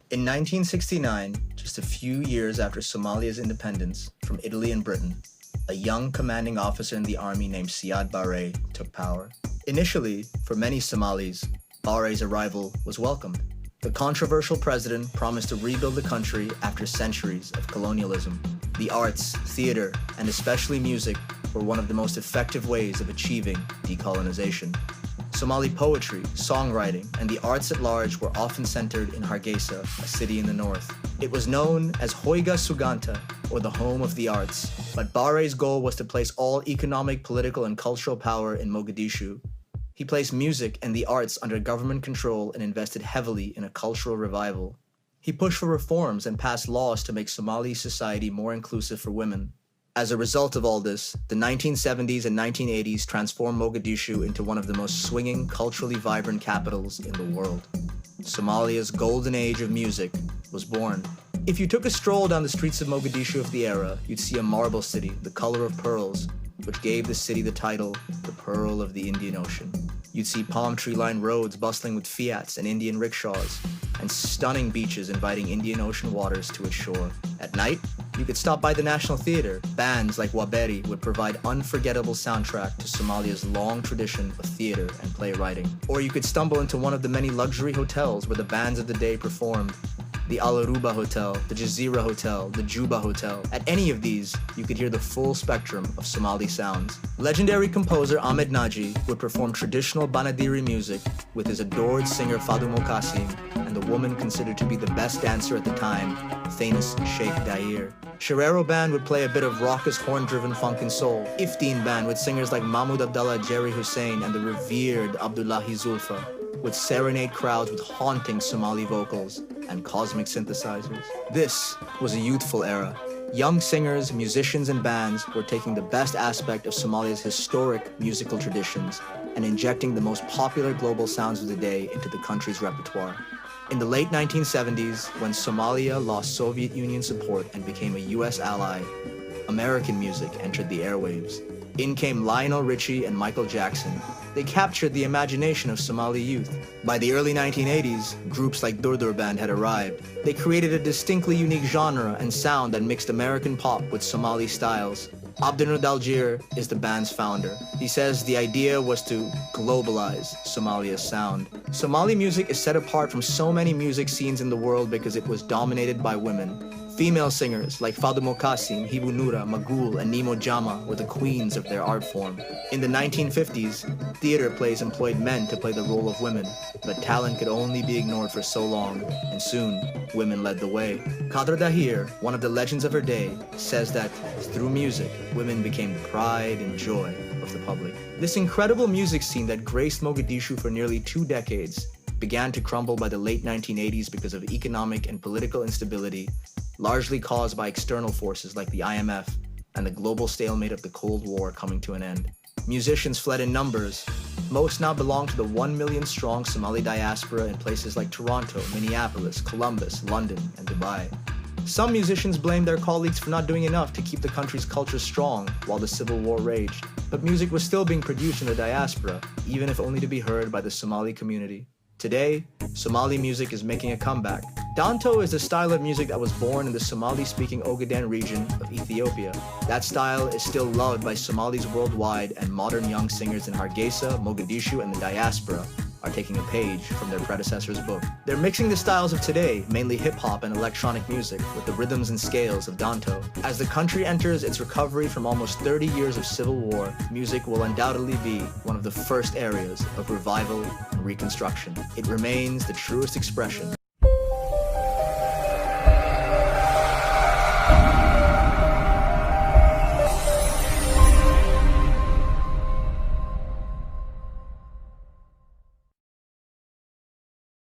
In 1969, just a few years after Somalia's independence from Italy and Britain, a young commanding officer in the army named Siad Barre took power. Initially, for many Somalis, Barre's arrival was welcomed. The controversial president promised to rebuild the country after centuries of colonialism. The arts, theater, and especially music were one of the most effective ways of achieving decolonization. Somali poetry, songwriting, and the arts at large were often centered in Hargeisa, a city in the north. It was known as Hoyga Suganta, or the home of the arts, but Barre's goal was to place all economic, political, and cultural power in Mogadishu. He placed music and the arts under government control and invested heavily in a cultural revival. He pushed for reforms and passed laws to make Somali society more inclusive for women. As a result of all this, the 1970s and 1980s transformed Mogadishu into one of the most swinging, culturally vibrant capitals in the world. Somalia's golden age of music was born. If you took a stroll down the streets of Mogadishu of the era, you'd see a marble city, the color of pearls, which gave the city the title, the Pearl of the Indian Ocean. You'd see palm tree-lined roads bustling with Fiats and Indian rickshaws, and stunning beaches inviting Indian Ocean waters to its shore. At night, you could stop by the National Theatre. Bands like Waberi would provide unforgettable soundtrack to Somalia's long tradition of theater and playwriting. Or you could stumble into one of the many luxury hotels where the bands of the day performed. The Al Aruba Hotel, the Jazeera Hotel, the Juba Hotel. At any of these, you could hear the full spectrum of Somali sounds. Legendary composer Ahmed Naji would perform traditional Banadiri music with his adored singer Fadu Mokasim and the woman considered to be the best dancer at the time, famous Sheikh Dair. Sherero Band would play a bit of raucous horn-driven funk and soul. Ifteen Band with singers like Mahmoud Abdallah, Jerry Hussein, and the revered Abdullahi Zulfa would serenade crowds with haunting Somali vocals and cosmic synthesizers. This was a youthful era. Young singers, musicians, and bands were taking the best aspect of Somalia's historic musical traditions and injecting the most popular global sounds of the day into the country's repertoire. In the late 1970s, when Somalia lost Soviet Union support and became a US ally, American music entered the airwaves. In came Lionel Richie and Michael Jackson. They captured the imagination of Somali youth. By the early 1980s, groups like Durdur Band had arrived. They created a distinctly unique genre and sound that mixed American pop with Somali styles. Abdinur Dalgir is the band's founder. He says the idea was to globalize Somalia's sound. Somali music is set apart from so many music scenes in the world because it was dominated by women. Female singers like Fadu Mokasim, Hibu Nura, Magul, and Nemo Jama were the queens of their art form. In the 1950s, theater plays employed men to play the role of women, but talent could only be ignored for so long, and soon, women led the way. Qadr Dahir, one of the legends of her day, says that through music, women became the pride and joy of the public. This incredible music scene that graced Mogadishu for nearly 2 decades began to crumble by the late 1980s because of economic and political instability, largely caused by external forces like the IMF and the global stalemate of the Cold War coming to an end. Musicians fled in numbers. Most now belong to the 1 million strong Somali diaspora in places like Toronto, Minneapolis, Columbus, London, and Dubai. Some musicians blame their colleagues for not doing enough to keep the country's culture strong while the civil war raged. But music was still being produced in the diaspora, even if only to be heard by the Somali community. Today, Somali music is making a comeback. Danto is a style of music that was born in the Somali-speaking Ogaden region of Ethiopia. That style is still loved by Somalis worldwide, and modern young singers in Hargeisa, Mogadishu, and the diaspora are taking a page from their predecessor's book. They're mixing the styles of today, mainly hip-hop and electronic music, with the rhythms and scales of Danto. As the country enters its recovery from almost 30 years of civil war, music will undoubtedly be one of the first areas of revival and reconstruction. It remains the truest expression